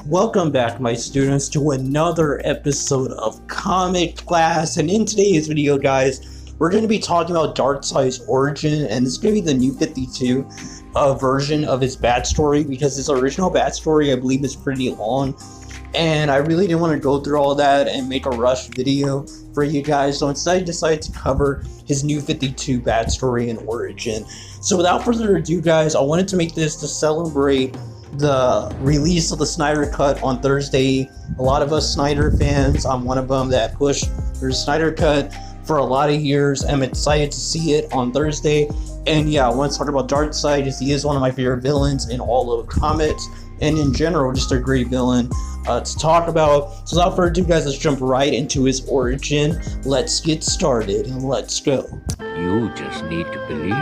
Welcome back, my students, to another episode of Comic Class. And in today's video, guys, we're going to be talking about Darkseid's Origin, and this is going to be the New 52 version of his backstory, because his original backstory, I believe, is pretty long, and I really didn't want to go through all that and make a rush video for you guys, so instead I decided to cover his New 52 backstory and origin. So without further ado, guys, I wanted to make this to celebrate the release of the Snyder Cut on Thursday. A lot of us Snyder fans, I'm one of them, that pushed for the Snyder Cut for a lot of years. I'm excited to see it on Thursday. And yeah, I want to talk about Darkseid, as he is one of my favorite villains in all of comics, and in general, just a great villain to talk about. So without further ado, guys, let's jump right into his origin. Let's get started, and let's go. You just need to believe.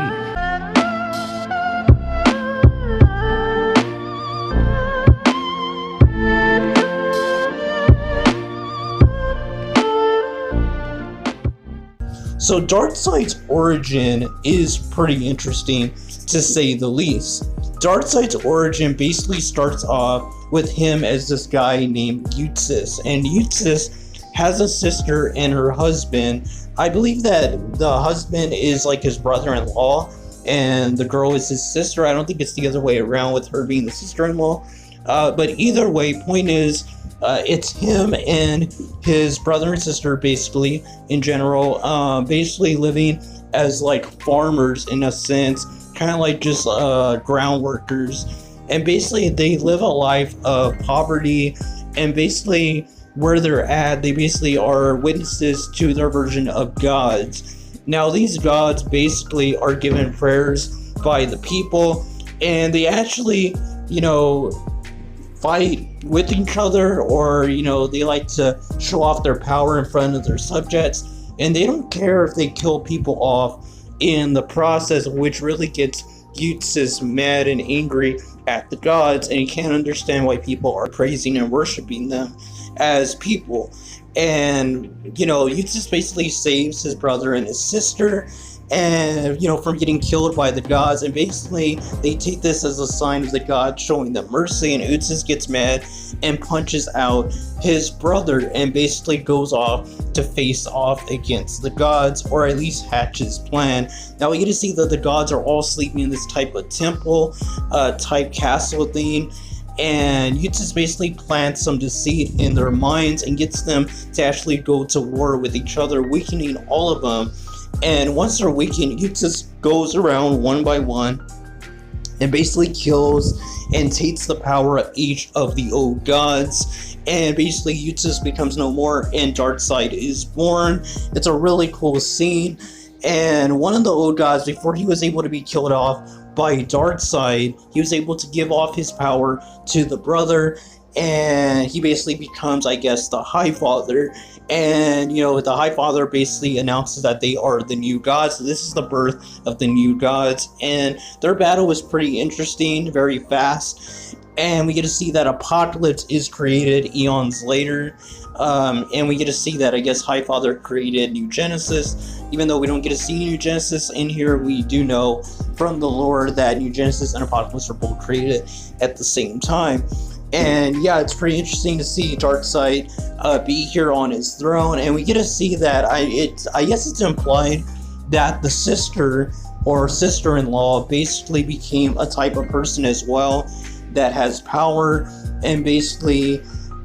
So Darkseid's origin is pretty interesting, to say the least. Darkseid's origin basically starts off with him as this guy named Utsis, and Utsis has a sister and her husband. I believe that the husband is like his brother-in-law and the girl is his sister. I don't think it's the other way around, with her being the sister-in-law. But either way, point is, it's him and his brother and sister, basically, in general, basically living as like farmers in a sense, kind of like just ground workers. And basically they live a life of poverty, and basically where they're at, they basically are witnesses to their version of gods. Now these gods basically are given prayers by the people, and they actually, fight with each other, or they like to show off their power in front of their subjects, and they don't care if they kill people off in the process, which really gets Utsis mad and angry at the gods, and he can't understand why people are praising and worshiping them as people. And Utsis basically saves his brother and his sister, and from getting killed by the gods, and basically they take this as a sign of the gods showing them mercy, and Utsis gets mad and punches out his brother and basically goes off to face off against the gods, or at least hatch his plan. Now we get to see that the gods are all sleeping in this type of temple type castle thing, and Utsis basically plants some deceit in their minds and gets them to actually go to war with each other, weakening all of them. And once they're weakened, Utsis goes around one by one and basically kills and takes the power of each of the old gods. And basically Utsis becomes no more, and Darkseid is born. It's a really cool scene. And one of the old gods, before he was able to be killed off by Darkseid, he was able to give off his power to the brother, and he basically becomes, I guess, the High Father. And the High Father basically announces that they are the new gods. So this is the birth of the new gods, and their battle was pretty interesting, very fast. And we get to see that Apocalypse is created eons later, and we get to see that, I guess, High Father created New Genesis. Even though we don't get to see New Genesis in here, we do know from the lore that New Genesis and Apocalypse are both created at the same time. And yeah, it's pretty interesting to see Darkseid be here on his throne, and we get to see that I guess it's implied that the sister or sister-in-law basically became a type of person as well that has power, and basically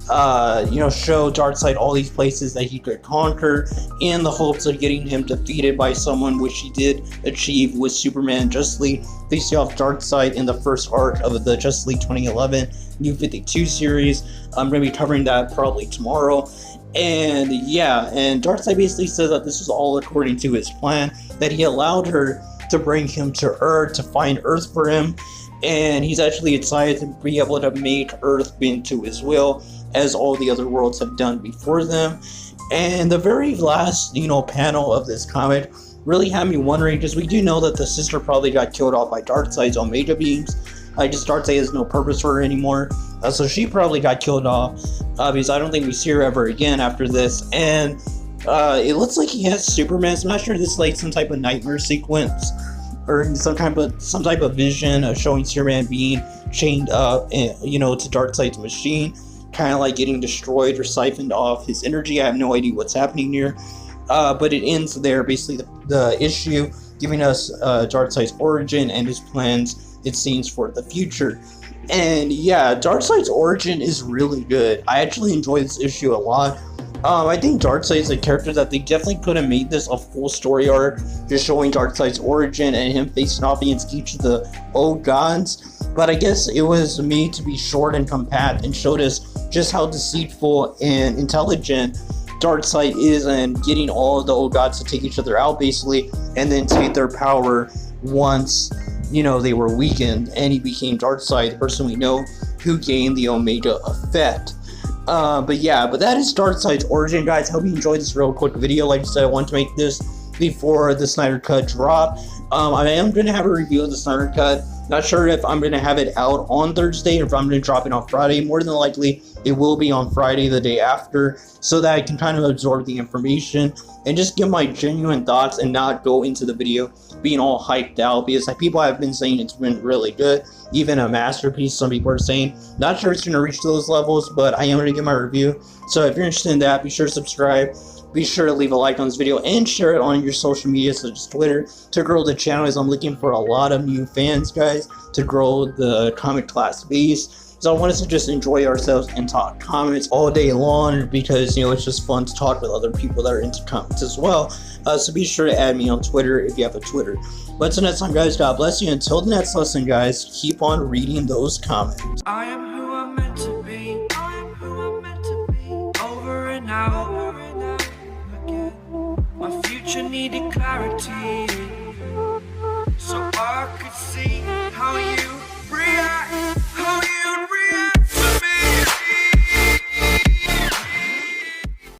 show Darkseid all these places that he could conquer in the hopes of getting him defeated by someone, which he did achieve with Superman Justice League. They see off Darkseid in the first arc of the Justice League 2011 New 52 series. I'm going to be covering that probably tomorrow. And yeah, and Darkseid basically says that this was all according to his plan, that he allowed her to bring him to Earth, to find Earth for him, and he's actually excited to be able to make Earth bend to his will, as all the other worlds have done before them. And the very last, panel of this comic really had me wondering, because we do know that the sister probably got killed off by Darkseid's Omega beams. Just Darkseid has no purpose for her anymore, so she probably got killed off, because I don't think we see her ever again after this. And it looks like he has Superman, so I'm not sure if this is like some type of nightmare sequence or in some type of vision of showing Superman being chained up, and to Darkseid's machine, kind of like getting destroyed or siphoned off his energy. I have no idea what's happening here, but it ends there. Basically, the issue giving us Darkseid's origin and his plans, it seems, for the future. And yeah, Darkseid's origin is really good. I actually enjoy this issue a lot. I think Darkseid is a character that they definitely could have made this a full story arc, just showing Darkseid's origin and him facing off against each of the old gods. But I guess it was made to be short and compact and showed us just how deceitful and intelligent Darkseid is, and getting all of the old gods to take each other out basically, and then take their power once they were weakened, and he became Darkseid, the person we know who gained the Omega effect. But that is Darkseid's origin, guys. Hope you enjoyed this real quick video. Like I said, I wanted to make this before the Snyder Cut drop. I am going to have a review of the Snyder Cut. Not sure if I'm going to have it out on Thursday or if I'm going to drop it on Friday. More than likely, it will be on Friday, the day after, so that I can kind of absorb the information and just give my genuine thoughts and not go into the video being all hyped out, because people have been saying it's been really good, even a masterpiece. Some people are saying. Not sure it's going to reach those levels, but I am going to give my review. So if you're interested in that, be sure to subscribe. Be sure to leave a like on this video and share it on your social media, such as Twitter, to grow the channel, as I'm looking for a lot of new fans, guys, to grow the comic class base. So I want us to just enjoy ourselves and talk comics all day long, because it's just fun to talk with other people that are into comics as well. So be sure to add me on Twitter if you have a Twitter. But until next time, guys, God bless you. Until the next lesson, guys, keep on reading those comics. I am who I'm meant to be. I am who I'm meant to be. Over and out again. My future needed clarity, so I could see